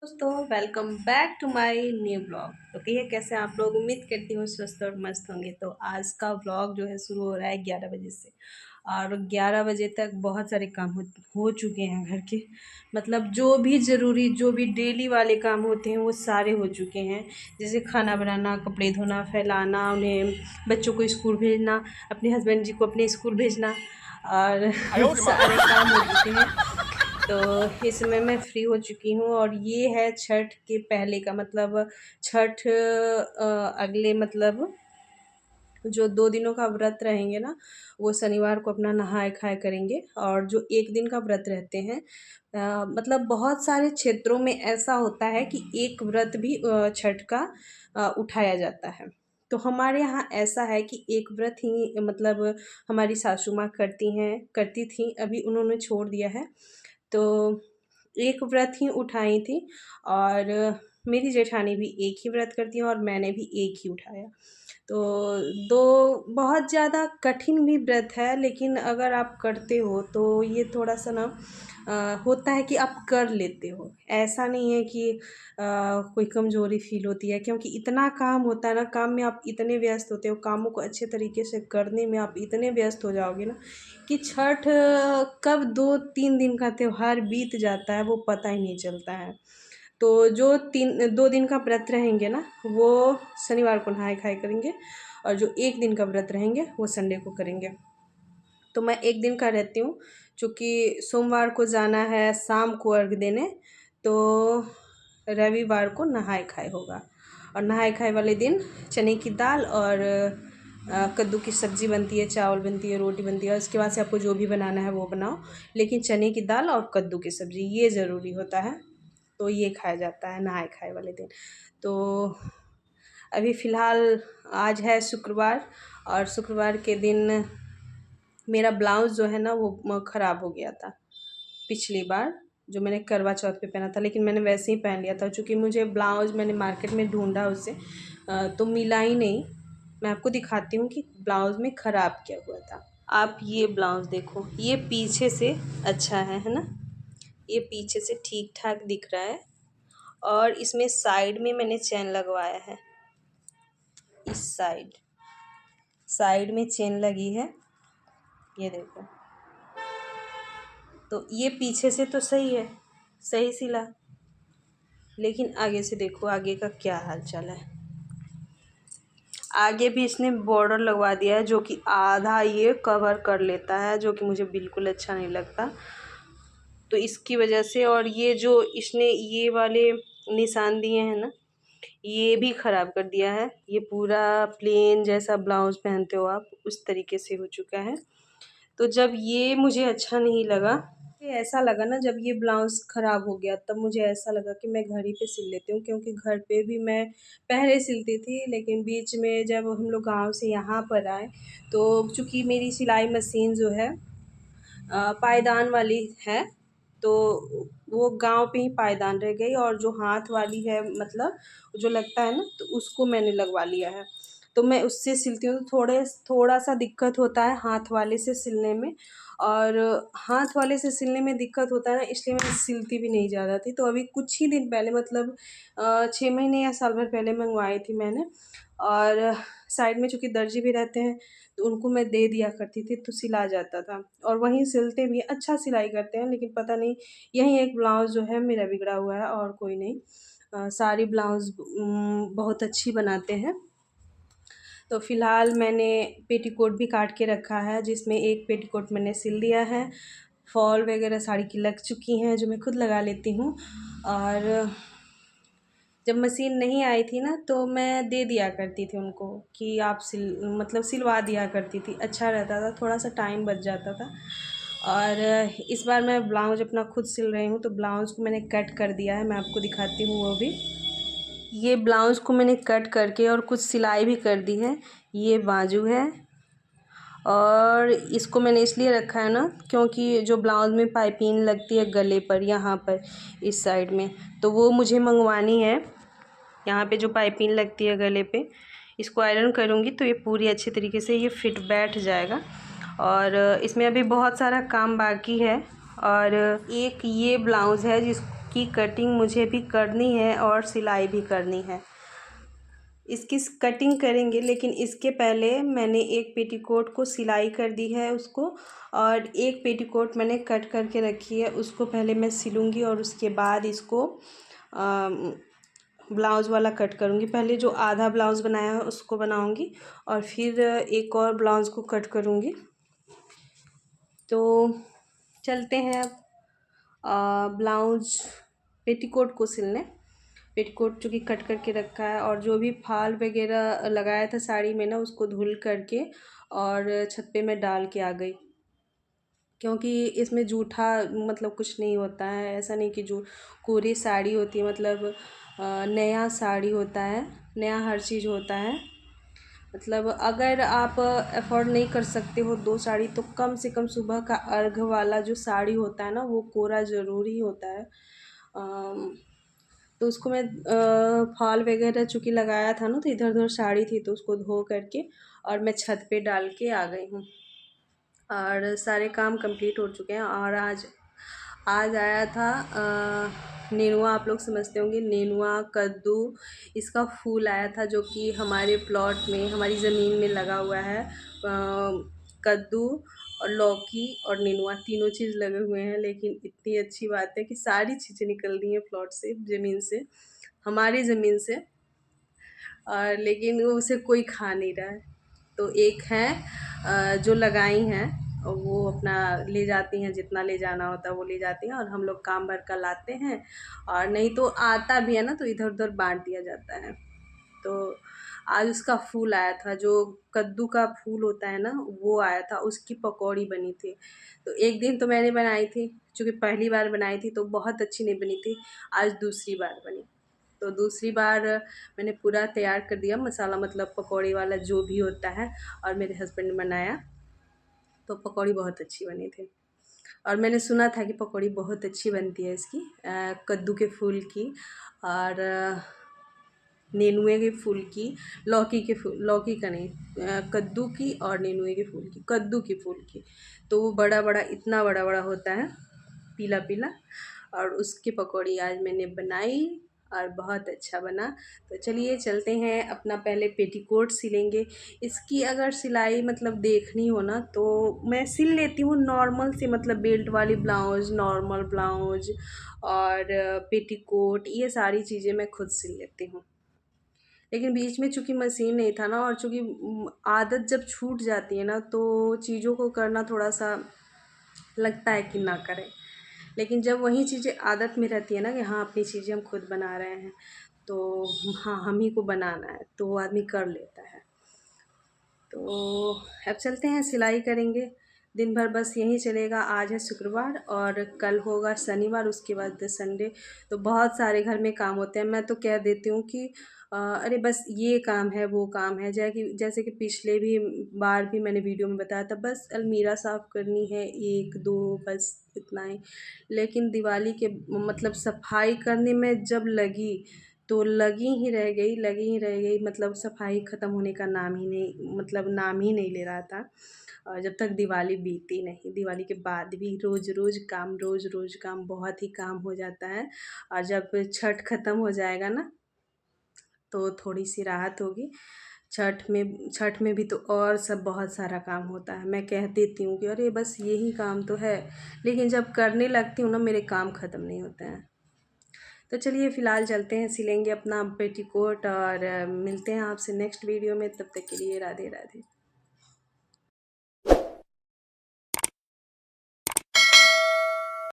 दोस्तों welcome back to my new blog. तो कहिए कैसे हैं आप लोग। उम्मीद करती हूँ स्वस्थ और मस्त होंगे। तो आज का ब्लॉग जो है शुरू हो रहा है 11 बजे से और 11 बजे तक बहुत सारे काम हो चुके हैं घर के। मतलब जो भी ज़रूरी जो भी डेली वाले काम होते हैं वो सारे हो चुके हैं। जैसे खाना बनाना, कपड़े धोना, फैलाना, उन्हें बच्चों को स्कूल भेजना, अपने हस्बैंड जी को अपने स्कूल भेजना और सारे काम हो चुके हैं। तो इस समय मैं फ्री हो चुकी हूँ और ये है छठ के पहले का मतलब छठ अगले मतलब जो 2 दिनों का व्रत रहेंगे ना, वो शनिवार को अपना नहाए खाए करेंगे। और जो 1 दिन का व्रत रहते हैं मतलब बहुत सारे क्षेत्रों में ऐसा होता है कि एक व्रत भी छठ का उठाया जाता है। तो हमारे यहाँ ऐसा है कि एक व्रत ही मतलब हमारी सासू माँ करती थीं, अभी उन्होंने छोड़ दिया है। तो एक व्रत ही उठाई थी और मेरी जेठानी भी एक ही व्रत करती हैं और मैंने भी एक ही उठाया। तो दो बहुत ज़्यादा कठिन भी व्रत है, लेकिन अगर आप करते हो तो ये थोड़ा-सा ना होता है कि आप कर लेते हो। ऐसा नहीं है कि कोई कमज़ोरी फ़ील होती है, क्योंकि इतना काम होता है ना, काम में आप इतने व्यस्त होते हो, कामों को अच्छे तरीके से करने में आप इतने व्यस्त हो जाओगे ना कि छठ कब 2-3 दिन का त्योहार बीत जाता है वो पता ही नहीं चलता है। तो जो 2 दिन का व्रत रहेंगे ना, वो शनिवार को नहाए-खाए करेंगे और जो 1 दिन का व्रत रहेंगे वो संडे को करेंगे। तो मैं 1 दिन का रहती हूँ, चूँकि सोमवार को जाना है शाम को अर्घ देने, तो रविवार को नहाए-खाए होगा। और नहाए-खाए वाले दिन चने की दाल और कद्दू की सब्ज़ी बनती है, चावल बनती है, रोटी बनती है और उसके बाद से आपको जो भी बनाना है वो बनाओ। लेकिन चने की दाल और कद्दू की सब्ज़ी ये ज़रूरी होता है, तो ये खाया जाता है नहाए-खाए वाले दिन। तो अभी फ़िलहाल आज है शुक्रवार और शुक्रवार के दिन मेरा ब्लाउज़ जो है ना वो ख़राब हो गया था पिछली बार, जो मैंने करवा चौथ पे पहना था, लेकिन मैंने वैसे ही पहन लिया था। चूँकि मुझे ब्लाउज़ मैंने मार्केट में ढूँढा उसे तो मिला ही नहीं। मैं आपको दिखाती हूँ कि ब्लाउज़ में ख़राब क्या हुआ था। आप ये ब्लाउज़ देखो, ये पीछे से अच्छा है ना? ये पीछे से ठीक-ठाक दिख रहा है और इसमें साइड में मैंने चेन लगवाया है। इस साइड में चेन लगी है, ये देखो। तो ये पीछे से तो सही है, सही सिला, लेकिन आगे से देखो आगे का क्या हाल चाल है। आगे भी इसने बॉर्डर लगवा दिया है जो कि आधा ये कवर कर लेता है, जो कि मुझे बिल्कुल अच्छा नहीं लगता। तो इसकी वजह से और ये जो इसने ये वाले निशान दिए हैं ना, ये भी ख़राब कर दिया है। ये पूरा प्लेन जैसा ब्लाउज़ पहनते हो आप उस तरीके से हो चुका है। तो जब ये मुझे अच्छा नहीं लगा, ये ऐसा लगा ना, जब ये ब्लाउज़ ख़राब हो गया तब मुझे ऐसा लगा कि मैं घर ही पे सिल लेती हूँ, क्योंकि घर पे भी मैं पहले सिलती थी, लेकिन बीच में जब हम लोग गाँव से यहाँ पर आए तो चूँकि मेरी सिलाई मशीन जो है पायदान वाली है, तो वो गाँव पे ही पायदान रह गई और जो हाथ वाली है मतलब जो लगता है ना, तो उसको मैंने लगवा लिया है। तो मैं उससे सिलती हूँ तो थोड़ा-सा दिक्कत होता है हाथ वाले से सिलने में, और हाथ वाले से सिलने में दिक्कत होता है ना, इसलिए मैं सिलती भी नहीं ज़्यादा थी। तो अभी कुछ ही दिन पहले मतलब 6 महीने या साल भर पहले मँगवाई थी मैंने। और साइड में चूँकि दर्जी भी रहते हैं तो उनको मैं दे दिया करती थी, तो सिला जाता था और वहीं सिलते भी अच्छा सिलाई करते हैं। लेकिन पता नहीं यही एक ब्लाउज़ जो है मेरा बिगड़ा हुआ है और कोई नहीं। सारी ब्लाउज़ बहुत अच्छी बनाते हैं। तो फ़िलहाल मैंने पेटीकोट भी काट के रखा है, जिसमें एक पेटीकोट मैंने सिल दिया है। फॉल वगैरह साड़ी की लग चुकी हैं जो मैं खुद लगा लेती हूँ। और जब मशीन नहीं आई थी ना, तो मैं दे दिया करती थी उनको कि आप मतलब सिलवा दिया करती थी, अच्छा रहता था, थोड़ा-सा टाइम बच जाता था। और इस बार मैं ब्लाउज़ अपना खुद सिल रही हूँ, तो ब्लाउज़ को मैंने कट कर दिया है, मैं आपको दिखाती हूँ वो भी। ये ब्लाउज़ को मैंने कट करके और कुछ सिलाई भी कर दी है। ये बाजू है और इसको मैंने इसलिए रखा है ना, क्योंकि जो ब्लाउज़ में पाइपिंग लगती है गले पर, यहाँ पर इस साइड में, तो वो मुझे मंगवानी है। यहाँ पे जो पाइपिंग लगती है गले पे, इसको आयरन करूँगी तो ये पूरी अच्छे तरीके से ये फिट बैठ जाएगा। और इसमें अभी बहुत सारा काम बाकी है। और एक ये ब्लाउज़ है की कटिंग मुझे भी करनी है और सिलाई भी करनी है। इसकी कटिंग करेंगे, लेकिन इसके पहले मैंने एक पेटीकोट को सिलाई कर दी है उसको, और एक पेटीकोट मैंने कट करके रखी है, उसको पहले मैं सिलूँगी और उसके बाद इसको ब्लाउज़ वाला कट करूँगी। पहले जो आधा ब्लाउज़ बनाया है उसको बनाऊँगी और फिर एक और ब्लाउज़ को कट करूँगी। तो चलते हैं अब ब्लाउज़ पेटीकोट को सिलने। पेटीकोट जो कि कट करके रखा है, और जो भी फाल वगैरह लगाया था साड़ी में ना, उसको धुल करके और छत पे मैं डाल के आ गई, क्योंकि इसमें जूठा मतलब कुछ नहीं होता है। ऐसा नहीं कि जो कोरी साड़ी होती है, मतलब नया साड़ी होता है, नया हर चीज़ होता है। मतलब अगर आप अफोर्ड नहीं कर सकते हो 2 साड़ी, तो कम से कम सुबह का अर्घ वाला जो साड़ी होता है ना, वो कोरा ज़रूरी होता है। तो उसको मैं फॉल वगैरह चूँकि लगाया था ना, तो इधर उधर साड़ी थी, तो उसको धो करके और मैं छत पे डाल के आ गई हूँ। और सारे काम कंप्लीट हो चुके हैं। और आज आज आया था नेनुआ। आप लोग समझते होंगे नेनुआ, कद्दू, इसका फूल आया था, जो कि हमारे प्लॉट में, हमारी ज़मीन में लगा हुआ है। कद्दू और लौकी और नेनुआ तीनों चीज़ लगे हुए हैं। लेकिन इतनी अच्छी बात है कि सारी चीज़ें निकल रही हैं प्लॉट से, ज़मीन से, हमारी ज़मीन से, और लेकिन उसे कोई खा नहीं रहा है। तो एक है जो लगाई हैं, और वो अपना ले जाती हैं, जितना ले जाना होता है वो ले जाती हैं, और हम लोग काम भर कर लाते हैं। और नहीं तो आता भी है ना, तो इधर उधर बांट दिया जाता है। तो आज उसका फूल आया था, जो कद्दू का फूल होता है ना, वो आया था, उसकी पकौड़ी बनी थी। तो एक दिन तो मैंने बनाई थी, चूँकि पहली बार बनाई थी तो बहुत अच्छी नहीं बनी थी। आज दूसरी बार बनी, तो दूसरी बार मैंने पूरा तैयार कर दिया मसाला, मतलब पकौड़ी वाला जो भी होता है, और मेरे हस्बैंड ने बनाया, तो पकौड़ी बहुत अच्छी बनी थी। और मैंने सुना था कि पकौड़ी बहुत अच्छी बनती है इसकी, कद्दू के फूल की, और नेनुए के फूल की, लौकी के फूल, लौकी का नहीं, कद्दू की और नेनुए के फूल की, कद्दू के फूल की। तो वो बड़ा बड़ा, इतना बड़ा बड़ा होता है, पीला पीला, और उसकी पकौड़ी आज मैंने बनाई और बहुत अच्छा बना। तो चलिए चलते हैं, अपना पहले पेटीकोट सिलेंगे। इसकी अगर सिलाई मतलब देखनी हो ना, तो मैं सिल लेती हूँ नॉर्मल से, मतलब बेल्ट वाली ब्लाउज़, नॉर्मल ब्लाउज़ और पेटीकोट, ये सारी चीज़ें मैं खुद सिल लेती हूँ। लेकिन बीच में चूँकि मशीन नहीं था ना, और चूँकि आदत जब छूट जाती है ना, तो चीज़ों को करना थोड़ा-सा लगता है कि ना करें। लेकिन जब वही चीज़ें आदत में रहती है ना, कि हाँ अपनी चीज़ें हम खुद बना रहे हैं, तो हाँ हम ही को बनाना है, तो वो आदमी कर लेता है। तो अब चलते हैं, सिलाई करेंगे। दिन भर बस यही चलेगा। आज है शुक्रवार और कल होगा शनिवार, उसके बाद संडे। तो बहुत सारे घर में काम होते हैं। मैं तो कह देती हूँ कि अरे बस ये काम है, वो काम है, जैसे कि पिछले भी बार भी मैंने वीडियो में बताया था, बस अलमीरा साफ़ करनी है 1-2, बस इतना ही। लेकिन दिवाली के मतलब सफाई करने में जब लगी, तो लगी ही रह गई, लगी ही रह गई, मतलब सफाई ख़त्म होने का नाम ही नहीं, मतलब नाम ही नहीं ले रहा था। और जब तक दिवाली बीती नहीं, दिवाली के बाद भी रोज़-रोज़ काम, रोज़-रोज़ काम, बहुत ही काम हो जाता है। और जब छठ ख़त्म हो जाएगा ना, तो थोड़ी-सी राहत होगी। छठ में भी तो और सब बहुत सारा काम होता है। मैं कह देती हूँ कि अरे बस यही काम तो है, लेकिन जब करने लगती हूँ ना, मेरे काम ख़त्म नहीं होते हैं। तो चलिए फ़िलहाल चलते हैं, सिलेंगे अपना पेटीकोट, और मिलते हैं आपसे नेक्स्ट वीडियो में। तब तक के लिए राधे राधे।